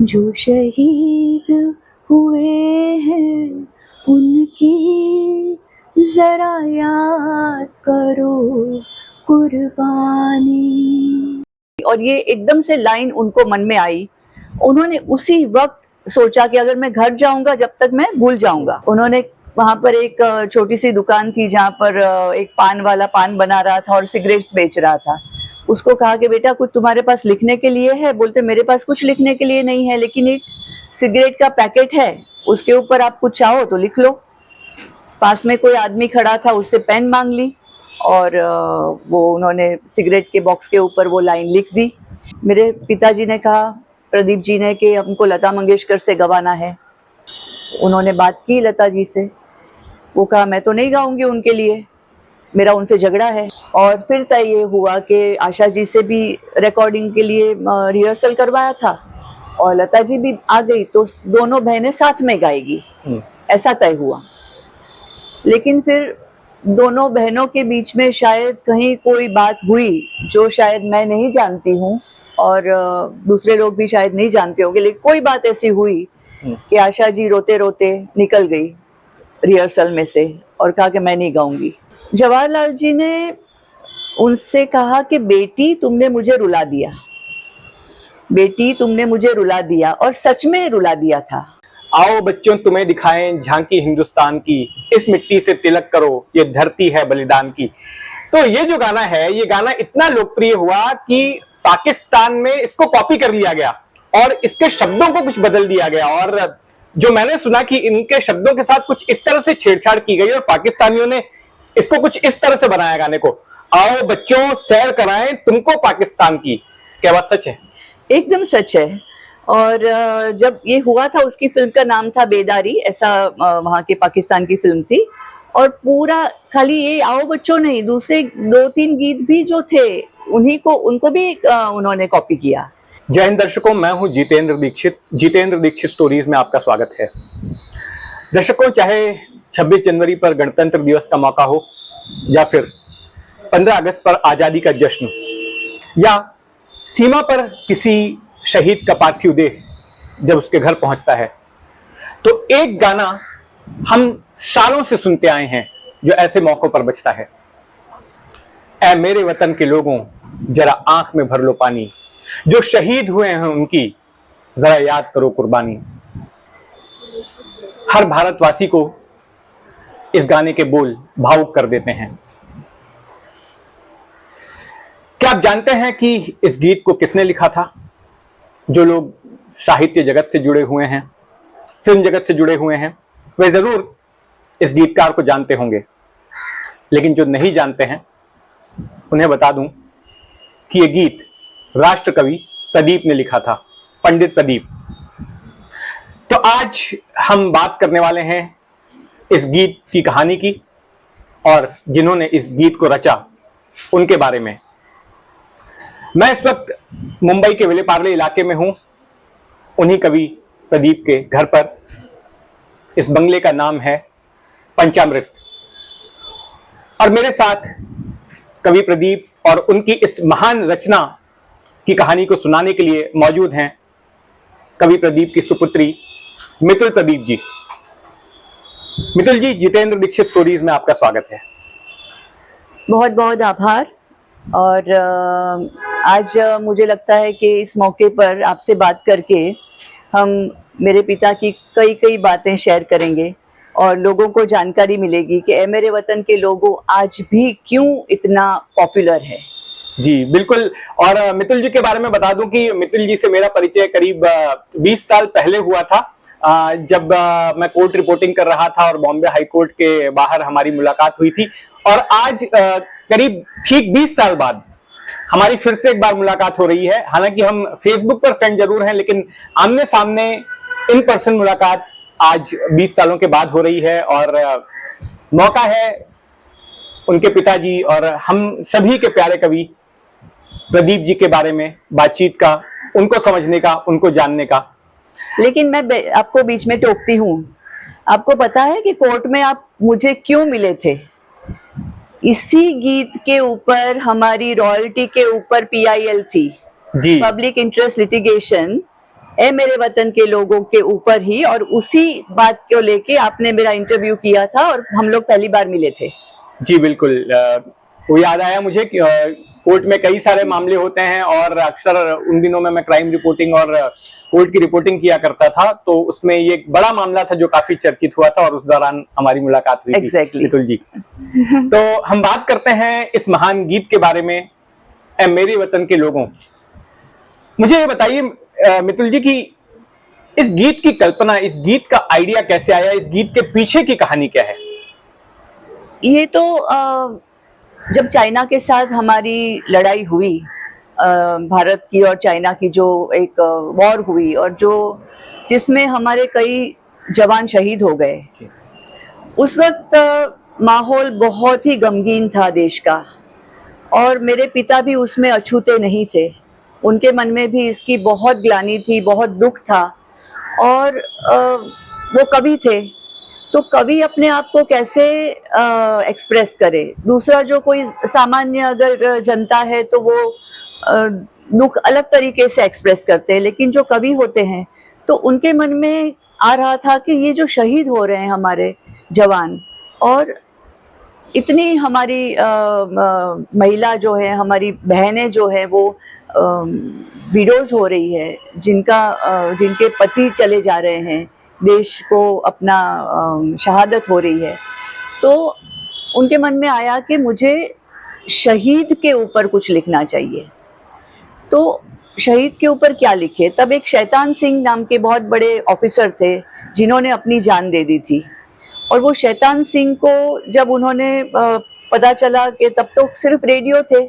जो शहीद हुए हैं उनकी जरा याद करो कुर्बानी। और ये एकदम से लाइन उनको मन में आई। उन्होंने उसी वक्त सोचा कि अगर मैं घर जाऊंगा जब तक मैं भूल जाऊंगा। उन्होंने वहां पर एक छोटी सी दुकान थी जहां पर एक पान वाला पान बना रहा था और सिगरेट्स बेच रहा था। उसको कहा कि बेटा कुछ तुम्हारे पास लिखने के लिए है? बोलते मेरे पास कुछ लिखने के लिए नहीं है, लेकिन एक सिगरेट का पैकेट है, उसके ऊपर आप कुछ चाहो तो लिख लो। पास में कोई आदमी खड़ा था, उससे पेन मांग ली और वो उन्होंने सिगरेट के बॉक्स के ऊपर वो लाइन लिख दी। मेरे पिताजी ने कहा, प्रदीप जी ने, कि हमको लता मंगेशकर से गवाना है। उन्होंने बात की लता जी से। वो कहा मैं तो नहीं गाऊंगी उनके लिए, मेरा उनसे झगड़ा है। और फिर तय ये हुआ कि आशा जी से भी रिकॉर्डिंग के लिए रिहर्सल करवाया था और लता जी भी आ गई तो दोनों बहनें साथ में गाएगी, ऐसा तय हुआ। लेकिन फिर दोनों बहनों के बीच में शायद कहीं कोई बात हुई जो शायद मैं नहीं जानती हूँ और दूसरे लोग भी शायद नहीं जानते होंगे, लेकिन कोई बात ऐसी हुई कि आशा जी रोते रोते निकल गई रिहर्सल में से और कहा कि मैं नहीं गाऊंगी। जवाहरलाल जी ने उनसे कहा कि बेटी तुमने मुझे रुला दिया, बेटी तुमने मुझे रुला दिया, और सच में रुला दिया था। आओ बच्चों तुम्हें दिखाएं झांकी हिंदुस्तान की, इस मिट्टी से तिलक करो ये धरती है बलिदान की। तो ये जो गाना है, ये गाना इतना लोकप्रिय हुआ कि पाकिस्तान में इसको कॉपी कर लिया गया और इसके शब्दों को कुछ बदल दिया गया। और जो मैंने सुना कि इनके शब्दों के साथ कुछ इस तरह से छेड़छाड़ की गई और पाकिस्तानियों ने इसको कुछ इस तरह से बनाया गाने को, आओ बच्चों सैर कराएं तुमको पाकिस्तान की। क्या बात सच है? एकदम सच है। और जब ये हुआ था, उसकी फिल्म का नाम था बेदारी, ऐसा वहाँ के पाकिस्तान की फिल्म थी। और पूरा खाली ये आओ बच्चों नहीं, दूसरे 2-3 गीत भी जो थे उन्हीं को, उनको भी उन्होंने कॉपी किया। जय हिंद दर्शकों, मैं हूं जितेंद्र दीक्षित। जितेंद्र दीक्षित स्टोरीज में आपका स्वागत है। दर्शकों, चाहे 26 जनवरी पर गणतंत्र दिवस का मौका हो या फिर 15 अगस्त पर आजादी का जश्न या सीमा पर किसी शहीद का पार्थिव देह जब उसके घर पहुंचता है, तो एक गाना हम सालों से सुनते आए हैं जो ऐसे मौकों पर बजता है। ऐ मेरे वतन के लोगों जरा आंख में भर लो पानी, जो शहीद हुए हैं उनकी जरा याद करो कुर्बानी। हर भारतवासी को इस गाने के बोल भावुक कर देते हैं। क्या आप जानते हैं कि इस गीत को किसने लिखा था? जो लोग साहित्य जगत से जुड़े हुए हैं, फिल्म जगत से जुड़े हुए हैं, वे जरूर इस गीतकार को जानते होंगे। लेकिन जो नहीं जानते हैं उन्हें बता दूं कि यह गीत राष्ट्र कवि प्रदीप ने लिखा था, पंडित प्रदीप। तो आज हम बात करने वाले हैं इस गीत की कहानी की और जिन्होंने इस गीत को रचा उनके बारे में। मैं इस वक्त मुंबई के विले पार्ले इलाके में हूं, उन्हीं कवि प्रदीप के घर पर। इस बंगले का नाम है पंचामृत और मेरे साथ कवि प्रदीप और उनकी इस महान रचना की कहानी को सुनाने के लिए मौजूद हैं कवि प्रदीप की सुपुत्री मितुल प्रदीप जी। मितुल जी, जितेंद्र दीक्षित स्टोरीज में आपका स्वागत है। बहुत बहुत आभार। और आज मुझे लगता है कि इस मौके पर आपसे बात करके हम मेरे पिता की कई कई बातें शेयर करेंगे और लोगों को जानकारी मिलेगी कि ए मेरे वतन के लोगों आज भी क्यों इतना पॉपुलर है। जी बिल्कुल। और मितुल जी के बारे में बता दूं कि मितुल जी से मेरा परिचय करीब 20 साल पहले हुआ था, जब मैं कोर्ट रिपोर्टिंग कर रहा था और बॉम्बे हाई कोर्ट के बाहर हमारी मुलाकात हुई थी। और आज करीब ठीक 20 साल बाद हमारी फिर से एक बार मुलाकात हो रही है। हालांकि हम फेसबुक पर फ्रेंड जरूर हैं, लेकिन आमने सामने इन पर्सन मुलाकात आज 20 सालों के बाद हो रही है। और मौका है उनके पिताजी और हम सभी के प्यारे कवि प्रदीप जी के बारे में बातचीत का, उनको समझने का, उनको जानने का। लेकिन मैं आपको बीच में टोकती हूँ। आपको पता है कि कोर्ट में आप मुझे क्यों मिले थे? इसी गीत के ऊपर हमारी रॉयल्टी के ऊपर PIL थी जी, पब्लिक इंटरेस्ट लिटिगेशन, ए मेरे वतन के लोगों के ऊपर ही, और उसी बात को लेके आपने मेरा इंटरव्यू किया था और हम लोग पहली बार मिले थे। जी बिल्कुल, वो याद आया मुझे कि कोर्ट में कई सारे मामले होते हैं और अक्सर उन दिनों में मैं क्राइम रिपोर्टिंग और कोर्ट की रिपोर्टिंग किया करता था, तो उसमें ये एक बड़ा मामला था जो काफी चर्चित हुआ था और उस दौरान हमारी मुलाकात हुई थी मितुल जी। तो हम बात करते हैं इस महान गीत के बारे में, ए मेरे वतन के लोगों। मुझे ये बताइए मितुल जी कि इस गीत की कल्पना, इस गीत का आइडिया कैसे आया, इस गीत के पीछे की कहानी क्या है? ये तो जब चाइना के साथ हमारी लड़ाई हुई, भारत की और चाइना की जो एक वॉर हुई, और जो जिसमें हमारे कई जवान शहीद हो गए, उस वक्त माहौल बहुत ही गमगीन था देश का, और मेरे पिता भी उसमें अछूते नहीं थे। उनके मन में भी इसकी बहुत ग्लानि थी, बहुत दुख था, और वो कवि थे, तो कवि अपने आप को कैसे एक्सप्रेस करे। दूसरा जो कोई सामान्य अगर जनता है तो वो दुख अलग तरीके से एक्सप्रेस करते हैं, लेकिन जो कवि होते हैं तो उनके मन में आ रहा था कि ये जो शहीद हो रहे हैं हमारे जवान, और इतनी हमारी महिला जो है, हमारी बहनें जो है वो विडोज हो रही है, जिनके पति चले जा रहे हैं, देश को अपना शहादत हो रही है, तो उनके मन में आया कि मुझे शहीद के ऊपर कुछ लिखना चाहिए। तो शहीद के ऊपर क्या लिखे? तब एक शैतान सिंह नाम के बहुत बड़े ऑफिसर थे जिन्होंने अपनी जान दे दी थी, और वो शैतान सिंह को जब उन्होंने पता चला कि तब तो सिर्फ रेडियो थे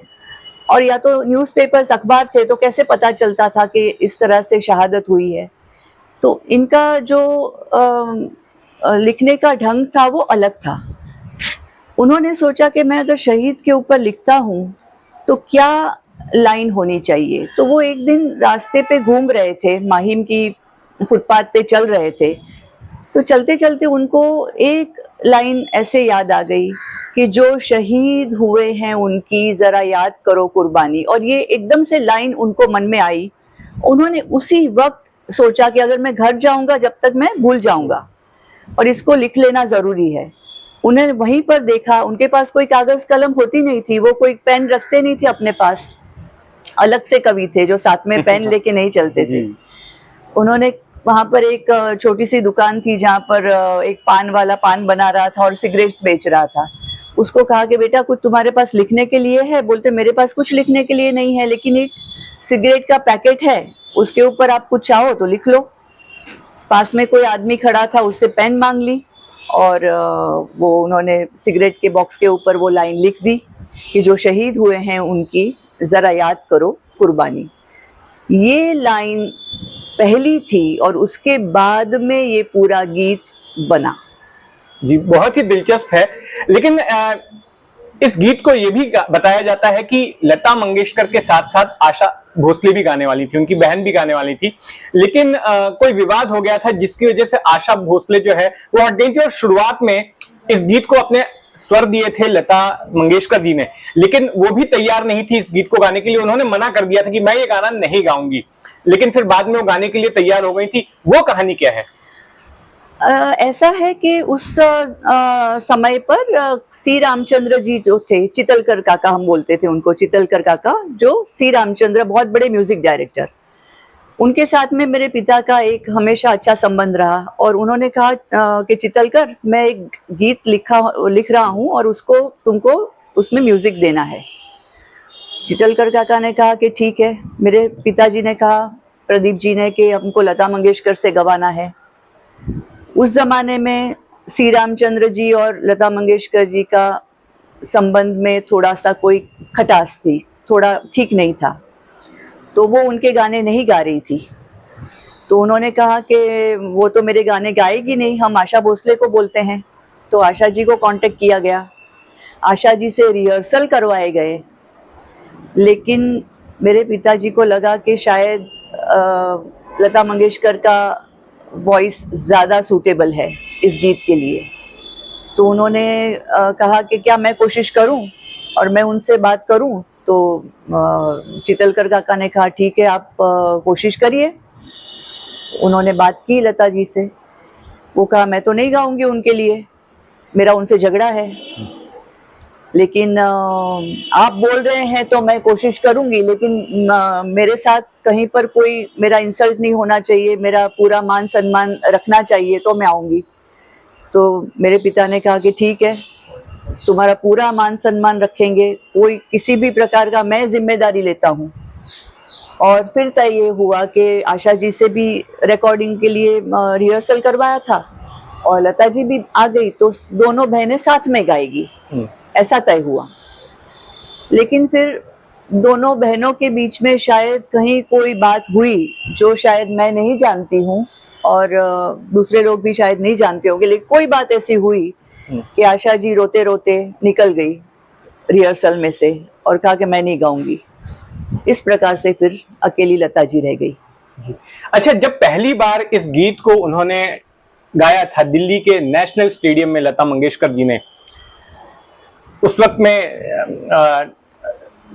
और या तो न्यूज़पेपर्स, अखबार थे, तो कैसे पता चलता था कि इस तरह से शहादत हुई है। तो इनका जो लिखने का ढंग था वो अलग था। उन्होंने सोचा कि मैं अगर शहीद के ऊपर लिखता हूँ तो क्या लाइन होनी चाहिए। तो वो एक दिन रास्ते पे घूम रहे थे, माहिम की फुटपाथ पे चल रहे थे, तो चलते चलते उनको एक लाइन ऐसे याद आ गई कि जो शहीद हुए हैं उनकी जरा याद करो कुर्बानी। और ये एकदम से लाइन उनको मन में आई। उन्होंने उसी वक्त सोचा कि अगर मैं घर जाऊंगा जब तक मैं भूल जाऊंगा, और इसको लिख लेना जरूरी है। उन्हें वहीं पर देखा, उनके पास कोई कागज कलम होती नहीं थी, वो कोई पेन रखते नहीं थे अपने पास, अलग से कवि थे जो साथ में पेन लेके नहीं चलते थे। उन्होंने वहां पर एक छोटी सी दुकान थी जहाँ पर एक पान वाला पान बना रहा था और सिगरेट्स बेच रहा था। उसको कहा कि बेटा कुछ तुम्हारे पास लिखने के लिए है? बोलते मेरे पास कुछ लिखने के लिए नहीं है, लेकिन एक सिगरेट का पैकेट है, उसके ऊपर आप कुछ चाहो तो लिख लो। पास में कोई आदमी खड़ा था, उससे पेन मांग ली और वो उन्होंने सिगरेट के बॉक्स के ऊपर वो लाइन लिख दी कि जो शहीद हुए हैं उनकी जरा याद करो कुर्बानी। ये लाइन पहली थी और उसके बाद में ये पूरा गीत बना। जी, बहुत ही दिलचस्प है। लेकिन इस गीत को ये भी बताया जाता है कि लता मंगेशकर के साथ साथ आशा भोसले भी गाने वाली थी, उनकी बहन भी गाने वाली थी, लेकिन कोई विवाद हो गया था जिसकी वजह से आशा भोसले जो है वो हट गई थी। और शुरुआत में इस गीत को अपने स्वर दिए थे लता मंगेशकर जी ने, लेकिन वो भी तैयार नहीं थी इस गीत को गाने के लिए। उन्होंने मना कर दिया था कि मैं ये गाना नहीं गाऊंगी, लेकिन फिर बाद में वो गाने के लिए तैयार हो गई थी। वो कहानी क्या है? ऐसा है कि उस समय पर सी रामचंद्र जी जो थे, चितलकर काका हम बोलते थे उनको, चितलकर काका, जो सी रामचंद्र बहुत बड़े म्यूजिक डायरेक्टर, उनके साथ में मेरे पिता का एक हमेशा अच्छा संबंध रहा। और उन्होंने कहा कि चितलकर, मैं एक गीत लिख रहा हूँ और उसको तुमको उसमें म्यूजिक देना है। चितलकर काका ने कहा कि ठीक है। मेरे पिताजी ने कहा, प्रदीप जी ने, कि हमको लता मंगेशकर से गवाना है। उस जमाने में सी रामचंद्र जी और लता मंगेशकर जी का संबंध में थोड़ा सा कोई खटास थी, थोड़ा ठीक नहीं था, तो वो उनके गाने नहीं गा रही थी। तो उन्होंने कहा कि वो तो मेरे गाने गाएगी नहीं, हम आशा भोसले को बोलते हैं। तो आशा जी को कांटेक्ट किया गया, आशा जी से रिहर्सल करवाए गए, लेकिन मेरे पिताजी को लगा कि शायद लता मंगेशकर का वॉइस ज़्यादा सूटेबल है इस गीत के लिए। तो उन्होंने कहा कि क्या मैं कोशिश करूं और मैं उनसे बात करूं। तो चितलकर काका ने कहा ठीक है, आप कोशिश करिए। उन्होंने बात की लता जी से, वो कहा मैं तो नहीं गाऊंगी उनके लिए, मेरा उनसे झगड़ा है, लेकिन आप बोल रहे हैं तो मैं कोशिश करूंगी, लेकिन मेरे साथ कहीं पर कोई मेरा इंसल्ट नहीं होना चाहिए, मेरा पूरा मान सम्मान रखना चाहिए, तो मैं आऊंगी। तो मेरे पिता ने कहा कि ठीक है, तुम्हारा पूरा मान सम्मान रखेंगे, कोई किसी भी प्रकार का मैं जिम्मेदारी लेता हूँ। और फिर तय ये हुआ कि आशा जी से भी रिकॉर्डिंग के लिए रिहर्सल करवाया था, और लता जी भी आ गई, तो दोनों बहनें साथ में गाएगी, ऐसा तय हुआ। लेकिन फिर दोनों बहनों के बीच में शायद कहीं कोई बात हुई जो शायद मैं नहीं जानती हूँ, और दूसरे लोग भी शायद नहीं जानते होंगे, लेकिन कोई बात ऐसी हुई कि आशा जी रोते रोते निकल गई रिहर्सल में से और कहा कि मैं नहीं गाऊंगी। इस प्रकार से फिर अकेली लता जी रह गई। अच्छा, जब पहली बार इस गीत को उन्होंने गाया था दिल्ली के नेशनल स्टेडियम में लता मंगेशकर जी ने, उस वक्त में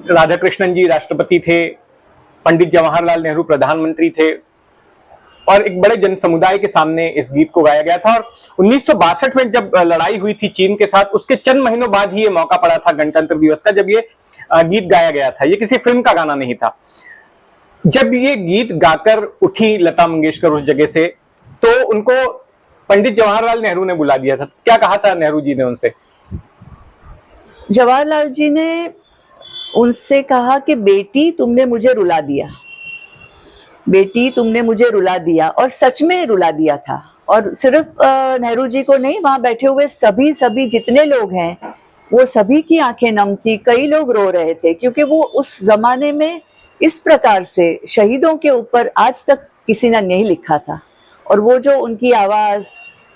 राधा कृष्णन जी राष्ट्रपति थे, पंडित जवाहरलाल नेहरू प्रधानमंत्री थे, और एक बड़े जन समुदाय के सामने इस गीत को गाया गया था। और 1962 में जब लड़ाई हुई थी चीन के साथ, उसके चंद महीनों बाद ही ये मौका पड़ा था गणतंत्र दिवस का, जब ये गीत गाया गया था। ये किसी फिल्म का गाना नहीं था। जब ये गीत गाकर उठी लता मंगेशकर उस जगह से, तो उनको पंडित जवाहरलाल नेहरू ने बुला दिया था। क्या कहा था नेहरू जी ने उनसे? जवाहरलाल जी ने उनसे कहा कि बेटी तुमने मुझे रुला दिया, बेटी तुमने मुझे रुला दिया, और सच में रुला दिया था। और सिर्फ नेहरू जी को नहीं, वहां बैठे हुए सभी जितने लोग हैं, वो सभी की आंखें नम थी। कई लोग रो रहे थे, क्योंकि वो उस जमाने में इस प्रकार से शहीदों के ऊपर आज तक किसी ने नहीं लिखा था। और वो जो उनकी आवाज,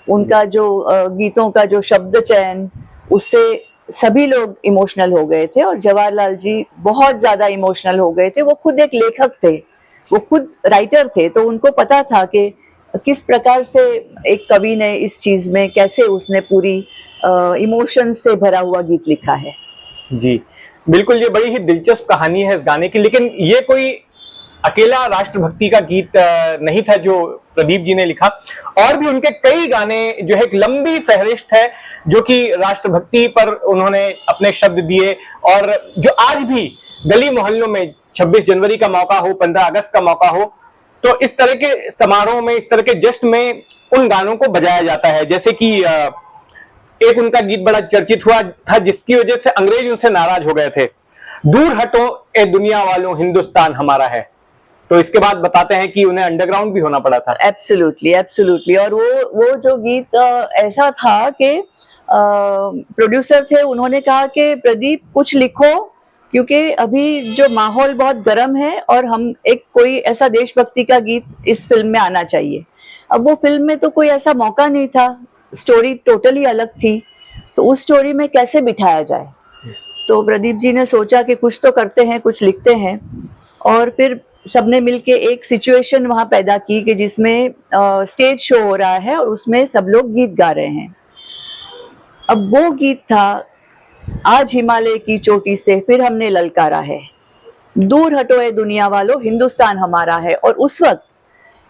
उनका जो गीतों का जो शब्द चयन, उससे सभी लोग इमोशनल हो गए थे। और जवाहरलाल जी बहुत ज्यादा इमोशनल हो गए थे। वो खुद एक लेखक थे, वो खुद राइटर थे, तो उनको पता था कि किस प्रकार से एक कवि ने इस चीज में कैसे उसने पूरी इमोशन से भरा हुआ गीत लिखा है। जी बिल्कुल, ये बड़ी ही दिलचस्प कहानी है इस गाने की। लेकिन ये कोई अकेला राष्ट्रभक्ति का गीत नहीं था जो प्रदीप जी ने लिखा, और भी उनके कई गाने जो है, एक लंबी फहरिस्त है जो कि राष्ट्रभक्ति पर उन्होंने अपने शब्द दिए, और जो आज भी गली मोहल्लों में 26 जनवरी का मौका हो, 15 अगस्त का मौका हो, तो इस तरह के समारोह में, इस तरह के जश्न में उन गानों को बजाया जाता है। जैसे कि एक उनका गीत बड़ा चर्चित हुआ था, जिसकी वजह से अंग्रेज उनसे नाराज हो गए थे, दूर हटो ए दुनिया वालों हिंदुस्तान हमारा है। तो इसके बाद बताते हैं कि उन्हें अंडरग्राउंड भी होना पड़ा था। Absolutely, absolutely. और वो जो गीत ऐसा था कि प्रोड्यूसर थे, उन्होंने कहा कि प्रदीप कुछ लिखो, क्योंकि अभी जो माहौल बहुत गर्म है, और हम एक कोई ऐसा देशभक्ति का गीत इस फिल्म में आना चाहिए। अब वो फिल्म में तो कोई ऐसा मौका नहीं था, स्टोरी टोटली अलग थी, तो उस स्टोरी में कैसे बिठाया जाए। तो प्रदीप जी ने सोचा कि कुछ तो करते हैं, कुछ लिखते हैं, और फिर सबने मिलके एक सिचुएशन वहां पैदा की कि जिसमें स्टेज शो हो रहा है और उसमें सब लोग गीत गा रहे हैं। अब वो गीत था, आज हिमालय की चोटी से फिर हमने ललकारा है, दूर हटो ए दुनिया वालों हिंदुस्तान हमारा है। और उस वक्त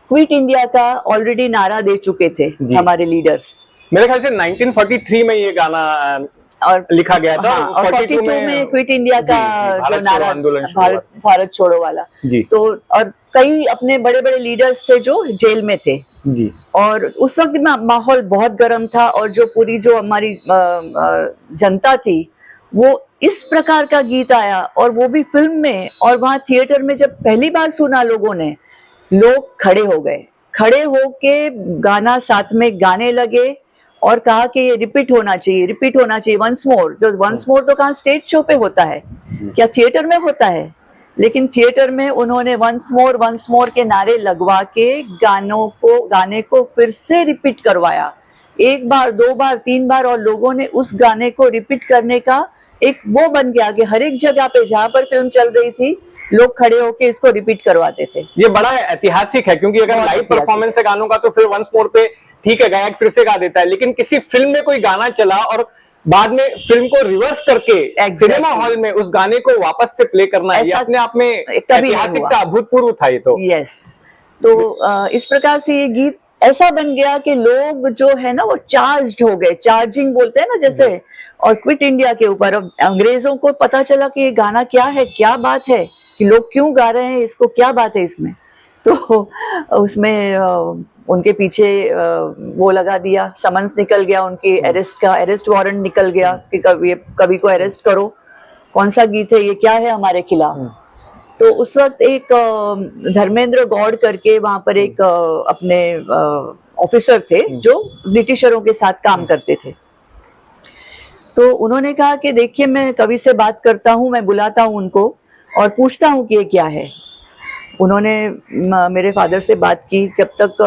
क्विट इंडिया का ऑलरेडी नारा दे चुके थे हमारे लीडर्स। मेरे ख्याल से 1943 में ये गाना और लिखा गया था। हाँ, और 42 में क्विट इंडिया का जो नारा, भारत छोड़ो वाला जी। तो और कई अपने बड़े बड़े लीडर्स थे जो जेल में थे जी। और उस वक्त माहौल बहुत गर्म था, और जो पूरी जो हमारी जनता थी, वो इस प्रकार का गीत आया, और वो भी फिल्म में, और वहाँ थिएटर में जब पहली बार सुना लोगों ने, लोग खड़े हो गए, खड़े होके गाना साथ में गाने लगे, और कहा कि ये रिपीट होना चाहिए, रिपीट होना चाहिए, वंस मोर। तो वंस मोर तो कहाँ स्टेज शो पे होता है, क्या थिएटर में होता है? लेकिन थिएटर में उन्होंने वंस मोर के नारे लगवा के गाने को फिर से रिपीट करवाया, एक बार, दो बार, तीन बार, और लोगों ने उस गाने को रिपीट करने का एक वो बन गया कि हर एक जगह पे जहाँ पर फिल्म चल रही थी, लोग खड़े होके इसको रिपीट करवाते थे। ये बड़ा ऐतिहासिक है, क्योंकि अगर लाइव परफॉर्मेंस है गानों का तो फिर वंस मोर पे ठीक है, गायक फिर से गा देता है, लेकिन किसी फिल्म में कोई गाना चला और बाद में फिल्म को रिवर्स करके सिनेमा हॉल में उस गाने को वापस से प्ले करना, ये अपने आप में ऐतिहासिक था, अभूतपूर्व था ये तो। यस, तो इस प्रकार से ये गीत ऐसा बन गया कि लोग जो है ना वो चार्ज्ड हो गए, चार्जिंग बोलते हैं ना जैसे, और क्विट इंडिया के ऊपर। अब अंग्रेजों को पता चला कि ये गाना क्या है, क्या बात है, कि लोग क्यों गा रहे हैं इसको, क्या बात है इसमें। तो उसमें उनके पीछे वो लगा दिया, समन्स निकल गया उनके अरेस्ट का, अरेस्ट वारंट निकल गया कि कवि को अरेस्ट करो, कौन सा गीत है ये, क्या है हमारे खिलाफ। तो उस वक्त एक धर्मेंद्र गौड़ करके वहां पर एक अपने ऑफिसर थे जो ब्रिटिशरों के साथ काम करते थे। तो उन्होंने कहा कि देखिए मैं कवि से बात करता हूँ, मैं बुलाता हूँ उनको और पूछता हूँ कि ये क्या है। उन्होंने मेरे फादर से बात की, जब तक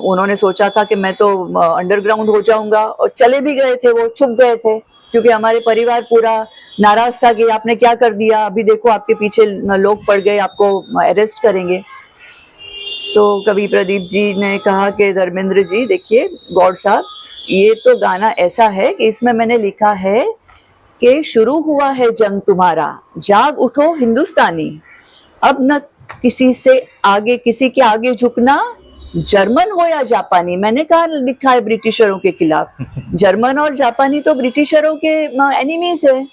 उन्होंने सोचा था कि मैं तो अंडरग्राउंड हो जाऊंगा, और चले भी गए थे, वो छुप गए थे, क्योंकि हमारे परिवार पूरा नाराज था कि आपने क्या कर दिया, अभी देखो आपके पीछे लोग पड़ गए, आपको अरेस्ट करेंगे। तो कवि प्रदीप जी ने कहा कि धर्मेंद्र जी देखिए गौड़ साहब, ये तो गाना ऐसा है कि इसमें मैंने लिखा है कि शुरू हुआ है जंग तुम्हारा, जाग उठो हिंदुस्तानी, अब न किसी से आगे, किसी के आगे झुकना, जर्मन हो या जापानी। मैंने कहा लिखा है ब्रिटिशरों के खिलाफ, जर्मन और जापानी तो ब्रिटिशरों के एनिमीज है,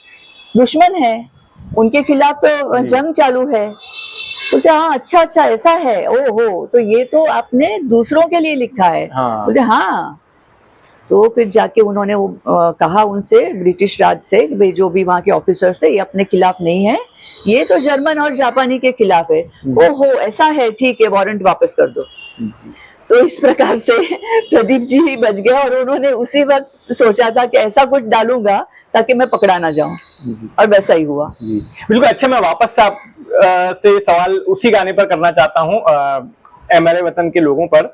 दुश्मन है, उनके खिलाफ तो जंग चालू है। बोलते हाँ अच्छा अच्छा ऐसा है, ओहो, तो ये तो आपने दूसरों के लिए लिखा है। हाँ। बोलते हाँ। तो फिर जाके उन्होंने वो कहा उनसे, ब्रिटिश राज से, भाई जो भी वहाँ के ऑफिसर से, ये अपने खिलाफ नहीं है, ये तो जर्मन और जापानी के खिलाफ है। ओहो ऐसा है, ठीक है, वारंट वापस कर दो। तो इस प्रकार से प्रदीप जी ही बच गया, और उन्होंने उसी वक्त सोचा था कि ऐसा कुछ डालूंगा ताकि मैं पकड़ा ना जाऊं, और वैसा ही हुआ। बिल्कुल। अच्छा, मैं वापस आप से सवाल उसी गाने पर करना चाहता हूँ, ए मेरे वतन के लोगों पर।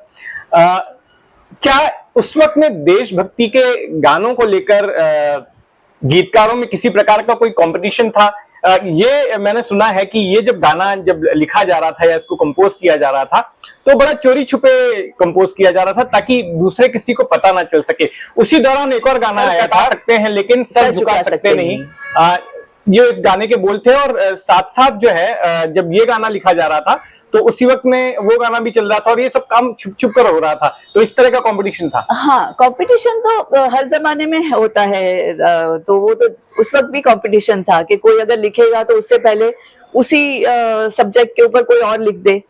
क्या उस वक्त में देशभक्ति के गानों को लेकर गीतकारों में किसी प्रकार का कोई कंपटीशन था? ये मैंने सुना है कि ये गाना जब लिखा जा रहा था या इसको कंपोज किया जा रहा था, तो बड़ा चोरी छुपे कंपोज किया जा रहा था ताकि दूसरे किसी को पता ना चल सके। उसी दौरान एक और गाना आया था, सकते हैं लेकिन सर झुका सकते नहीं, ये इस गाने के बोल थे। और साथ साथ जो है जब ये गाना लिखा जा रहा था तो उसी वक्त में वो गाना भी चल रहा था, और ये सब काम छुप छुप कर हो रहा था। तो इस तरह का कंपटीशन था। हाँ, कंपटीशन तो हर जमाने में होता है, तो वो तो उस वक्त भी कंपटीशन था कि कोई अगर लिखेगा तो उससे पहले उसी सब्जेक्ट के ऊपर कोई और लिख दे,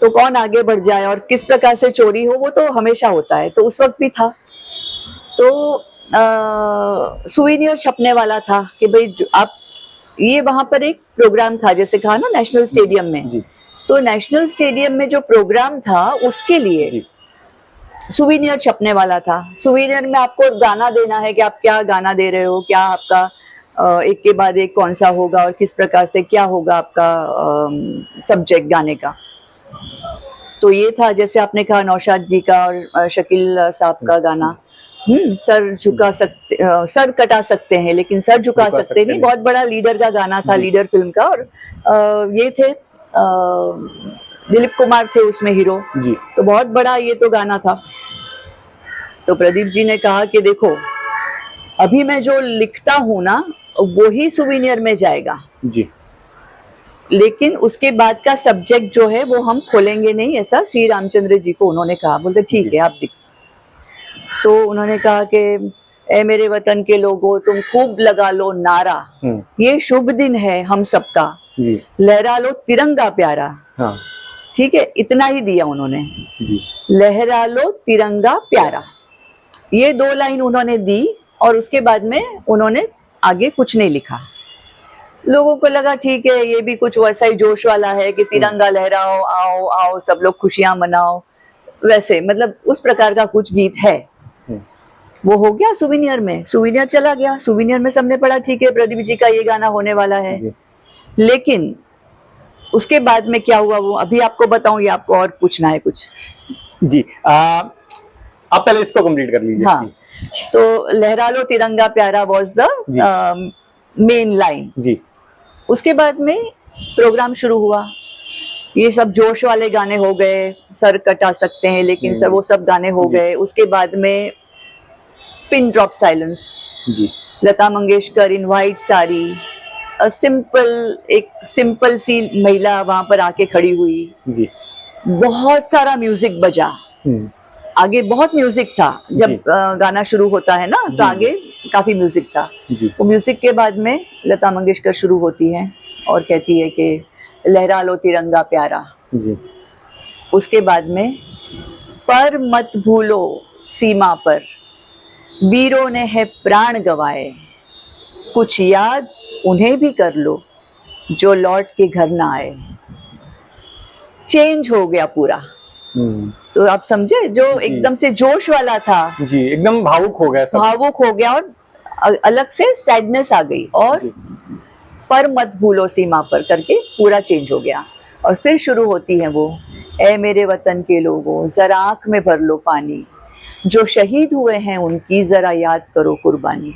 तो कौन आगे बढ़ जाए और किस प्रकार से चोरी हो, वो तो हमेशा होता है। तो उस वक्त भी था। तो सुवेनियर छपने वाला था कि भाई आप, ये वहां पर एक प्रोग्राम था, जैसे कहा ना नेशनल स्टेडियम में, तो नेशनल स्टेडियम में जो प्रोग्राम था उसके लिए सुवेनियर छपने वाला था। सुवेनियर में आपको गाना देना है कि आप क्या गाना दे रहे हो, क्या आपका एक के बाद एक कौन सा होगा और किस प्रकार से क्या होगा आपका सब्जेक्ट गाने का। तो ये था, जैसे आपने कहा नौशाद जी का और शकील साहब का गाना, सर झुका सकते, सर कटा सकते हैं लेकिन सर झुका सकते नहीं, बहुत बड़ा लीडर का गाना था, लीडर फिल्म का। और ये थे दिलीप कुमार थे उसमें हीरो जी। तो बहुत बड़ा ये तो गाना था। तो प्रदीप जी ने कहा कि देखो अभी मैं जो लिखता हूं ना वो ही सुवेनियर में जाएगा जी, लेकिन उसके बाद का सब्जेक्ट जो है वो हम खोलेंगे नहीं, ऐसा सी रामचंद्र जी को उन्होंने कहा। बोलते ठीक है आप लिख। तो उन्होंने कहा कि ए मेरे वतन के लोगों तुम खूब लगा लो नारा, ये शुभ दिन है हम सबका, लहरा लो तिरंगा प्यारा। हाँ। ठीक है, इतना ही दिया उन्होंने जी। लहरा लो तिरंगा प्यारा, ये 2 लाइन उन्होंने दी, और उसके बाद में उन्होंने आगे कुछ नहीं लिखा। लोगों को लगा ठीक है ये भी कुछ वैसा ही जोश वाला है कि तिरंगा लहराओ, आओ आओ सब लोग खुशियां मनाओ, वैसे मतलब उस प्रकार का कुछ गीत है। वो हो गया सुवेनियर में, सुवेनियर चला गया। सुवेनियर में सबने पढ़ा ठीक है प्रदीप जी का ये गाना होने वाला है, लेकिन उसके बाद में क्या हुआ वो अभी आपको बताऊं या आपको और पूछना है कुछ? जी आप पहले इसको कंप्लीट कर लीजिए। हाँ, तो लहरा लो तिरंगा प्यारा वाज द मेन लाइन जी। उसके बाद में प्रोग्राम शुरू हुआ, ये सब जोश वाले गाने हो गए, सर कटा सकते हैं लेकिन सब वो सब गाने हो गए। उसके बाद में पिन ड्रॉप साइलेंस जी, Lata Mangeshkar in white sari, simple, एक सिंपल सी महिला वहां पर आके खड़ी हुई जी। बहुत सारा म्यूजिक बजा, आगे बहुत म्यूजिक था जब जी। गाना शुरू होता है ना, जी, तो आगे काफी म्यूजिक था। जी। वो म्यूजिक के बाद में लता मंगेशकर शुरू होती हैं और कहती है कि लहरा लो तिरंगा प्यारा। जी। उसके बाद में पर मत भूलो सीमा पर, वीरों ने है प्राण गवाए, कुछ याद उन्हें भी कर लो जो लौट के घर ना आए। चेंज हो गया पूरा। तो आप समझे, जो जी। एकदम से जोश वाला था, जी, एकदम भावुक हो गया सब। भावुक हो गया और अलग से सैडनेस आ गई, और जी। पर मत भूलो सीमा पर करके पूरा चेंज हो गया। और फिर शुरू होती है वो, ए मेरे वतन के लोगों जरा आंख में भर लो पानी, जो शहीद हुए हैं उनकी जरा याद करो कुर्बानी।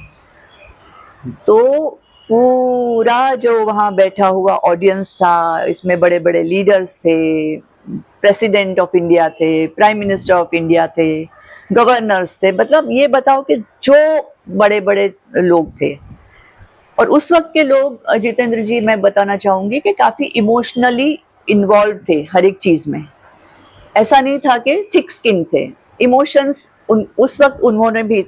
तो पूरा जो वहाँ बैठा हुआ ऑडियंस था, इसमें बड़े बड़े लीडर्स थे, प्रेसिडेंट ऑफ इंडिया थे, प्राइम मिनिस्टर ऑफ इंडिया थे, गवर्नर्स थे, मतलब ये बताओ कि जो बड़े बड़े लोग थे। और उस वक्त के लोग, जितेंद्र जी, मैं बताना चाहूंगी कि काफी इमोशनली इन्वॉल्व थे हर एक चीज में। ऐसा नहीं था कि थिक स्किन थे, इमोशंस उस वक्त उन्होंने भी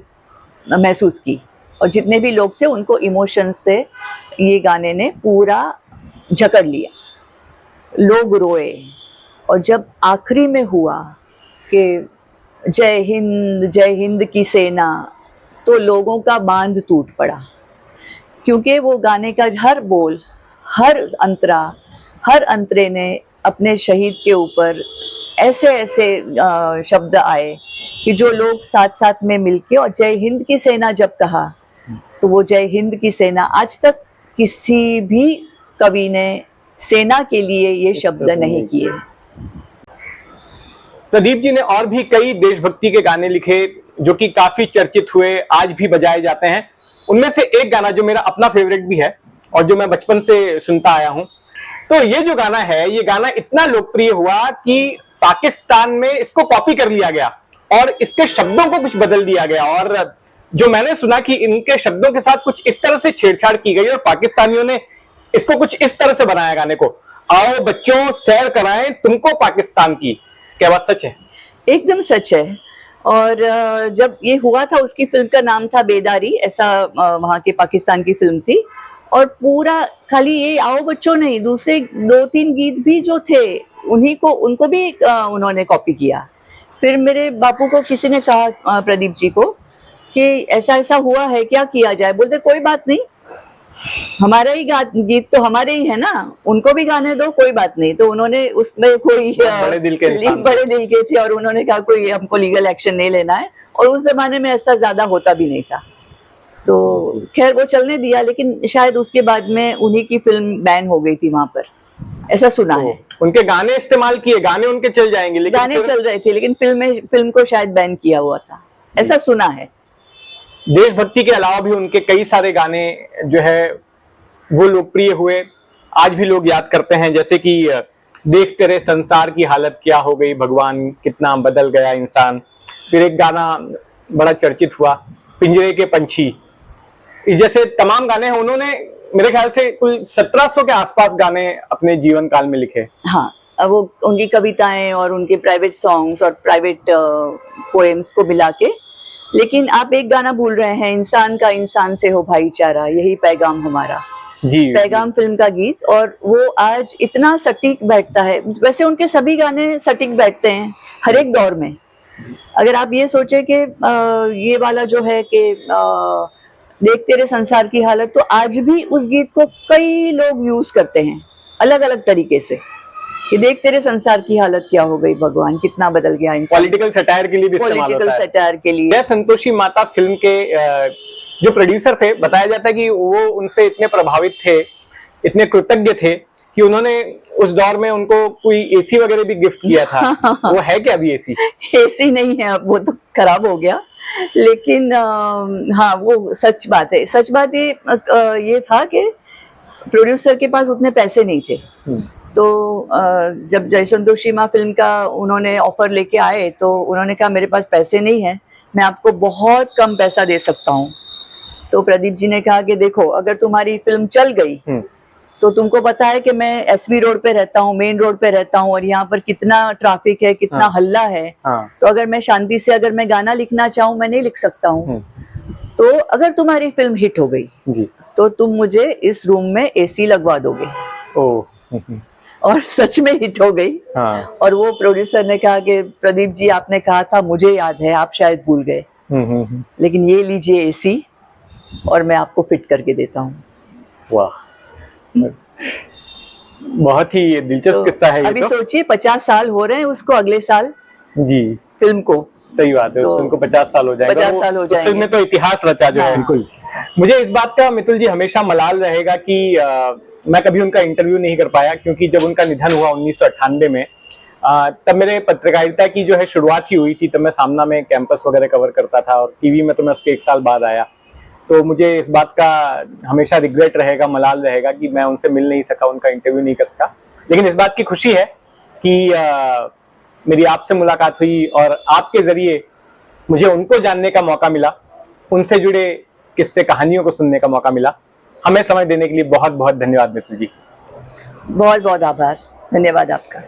महसूस की, और जितने भी लोग थे उनको इमोशंस से ये गाने ने पूरा जकड़ लिया। लोग रोए, और जब आखिरी में हुआ कि जय हिंद की सेना, तो लोगों का बांध टूट पड़ा, क्योंकि वो गाने का हर बोल, हर अंतरा, हर अंतरे ने अपने शहीद के ऊपर ऐसे ऐसे शब्द आए कि जो लोग साथ साथ में मिलके, और जय हिंद की सेना जब कहा, तो वो जय हिंद की सेना, आज तक किसी भी कवि ने सेना के लिए ये शब्द नहीं किए। प्रदीप जी ने और भी कई देशभक्ति के गाने लिखे जो कि काफी चर्चित हुए, आज भी बजाए जाते हैं। उनमें से एक गाना जो मेरा अपना फेवरेट भी है और जो मैं बचपन से सुनता आया हूं, तो ये जो गाना है, ये गाना इतना लोकप्रिय हुआ कि पाकिस्तान में इसको कॉपी कर लिया गया और इसके शब्दों को कुछ बदल दिया गया। और जो मैंने सुना कि इनके शब्दों के साथ कुछ इस तरह से छेड़छाड़ की गई और पाकिस्तानियों ने इसको कुछ इस तरह से बनाया गाने को, आओ बच्चों सैर कराएं तुमको पाकिस्तान की। क्या बात सच है? एकदम सच है। और जब ये हुआ था, उसकी फिल्म का नाम था बेदारी, ऐसा वहाँ के पाकिस्तान की फिल्म थी। और पूरा खाली ये आओ बच्चों नहीं, दूसरे 2-3 गीत भी जो थे उनको भी उन्होंने कॉपी किया। फिर मेरे बापू को किसी ने कहा, प्रदीप जी को, कि ऐसा ऐसा हुआ है, क्या किया जाए? बोलते कोई बात नहीं, हमारा ही गीत तो हमारे ही है ना, उनको भी गाने दो, कोई बात नहीं। तो उन्होंने उसमें कोई बड़े दिल के थे, और उन्होंने कहा कोई हमको लीगल एक्शन नहीं लेना है। और उस जमाने में ऐसा ज्यादा होता भी नहीं था, तो खैर वो चलने दिया। लेकिन शायद उसके बाद में उन्हीं की फिल्म बैन हो गई थी वहां पर, ऐसा सुना है। उनके गाने इस्तेमाल किए, गाने उनके चल जाएंगे, लेकिन गाने चल रहे थे, लेकिन फिल्म को शायद बैन किया हुआ था, ऐसा सुना है। देशभक्ति के अलावा भी उनके कई सारे गाने जो है वो लोकप्रिय हुए, आज भी लोग याद करते हैं। जैसे कि देख तेरे संसार की हालत क्या हो गई भगवान, कितना बदल गया इंसान। फिर एक गाना बड़ा चर्चित हुआ, पिंजरे के पंछी। इस जैसे तमाम गाने हैं, उन्होंने मेरे ख्याल से कुल 1700 के आसपास गाने अपने जीवन काल में लिखे। हाँ, वो उनकी कविताएं और उनके प्राइवेट सॉन्ग्स और प्राइवेट पोएम्स को मिला के। लेकिन आप एक गाना भूल रहे हैं, इंसान का इंसान से हो भाईचारा, यही पैगाम हमारा। जी, पैगाम फिल्म का गीत, और वो आज इतना सटीक बैठता है। वैसे उनके सभी गाने सटीक बैठते हैं हर एक दौर में। अगर आप ये सोचे कि ये वाला जो है कि देख तेरे संसार की हालत, तो आज भी उस गीत को कई लोग यूज करते हैं अलग अलग तरीके से, कि देख तेरे संसार की हालत क्या हो गई भगवान, कितना बदल गया इंसान। पॉलिटिकल सटायर के लिए भी इस्तेमाल होता है। पॉलिटिकल सटायर के लिए। जय संतोषी माता फिल्म के जो प्रोड्यूसर थे, बताया जाता है कि वो उनसे इतने प्रभावित थे, इतने कृतज्ञ थे कि उन्होंने उस दौर में उनको कोई एसी वगैरह भी गिफ्ट किया था। वो है क्या अभी एसी? एसी नहीं है अब, वो तो खराब हो गया। लेकिन हाँ, वो सच बात है। सच बात ये था कि प्रोड्यूसर के पास उतने पैसे नहीं थे। तो जब जय संतोषी माँ फिल्म का उन्होंने ऑफर लेके आए, तो उन्होंने कहा मेरे पास पैसे नहीं है, मैं आपको बहुत कम पैसा दे सकता हूँ। तो प्रदीप जी ने कहा कि देखो, अगर तुम्हारी फिल्म चल गई तो तुमको पता है कि मैं एसवी रोड पे रहता हूँ, मेन रोड पे रहता हूँ, और यहाँ पर कितना ट्रैफिक है, कितना हाँ। हल्ला है। हाँ। तो अगर मैं शांति से अगर मैं गाना लिखना चाहूँ, मैं नहीं लिख सकता हूँ। तो अगर तुम्हारी फिल्म हिट हो गई जी। तो तुम मुझे इस रूम में एसी लगवा दोगे। ओह। और सच में हिट हो गई। हाँ। और वो प्रोड्यूसर ने कहा कि प्रदीप जी, आपने कहा था, मुझे याद है, आप शायद भूल गए, लेकिन ये लीजिए एसी और मैं आपको फिट करके देता हूँ। वाह, बहुत ही दिलचस्प तो किस्सा है ये। अभी तो सोचिए 50 साल हो रहे हैं उसको, अगले साल जी, फिल्म को। सही बात है, तो उस फिल्म को 50 साल हो जाएंगे। 50 साल हो उस फिल्म जाएंगे। में तो इतिहास रचा जो है। हाँ। बिल्कुल। मुझे इस बात का मितुल जी हमेशा मलाल रहेगा कि मैं कभी उनका इंटरव्यू नहीं कर पाया, क्योंकि जब उनका निधन हुआ 1998 में, तब मेरे पत्रकारिता की जो है शुरुआत ही हुई थी। तब मैं सामना में कैंपस वगैरह कवर करता था, और टीवी में तो मैं उसके 1 साल बाद आया। तो मुझे इस बात का हमेशा रिग्रेट रहेगा, मलाल रहेगा कि मैं उनसे मिल नहीं सका, उनका इंटरव्यू नहीं कर सका। लेकिन इस बात की खुशी है कि मेरी आपसे मुलाकात हुई, और आपके जरिए मुझे उनको जानने का मौका मिला, उनसे जुड़े किस्से कहानियों को सुनने का मौका मिला। हमें समय देने के लिए बहुत बहुत धन्यवाद मितुल जी। बहुत बहुत आभार, धन्यवाद आपका।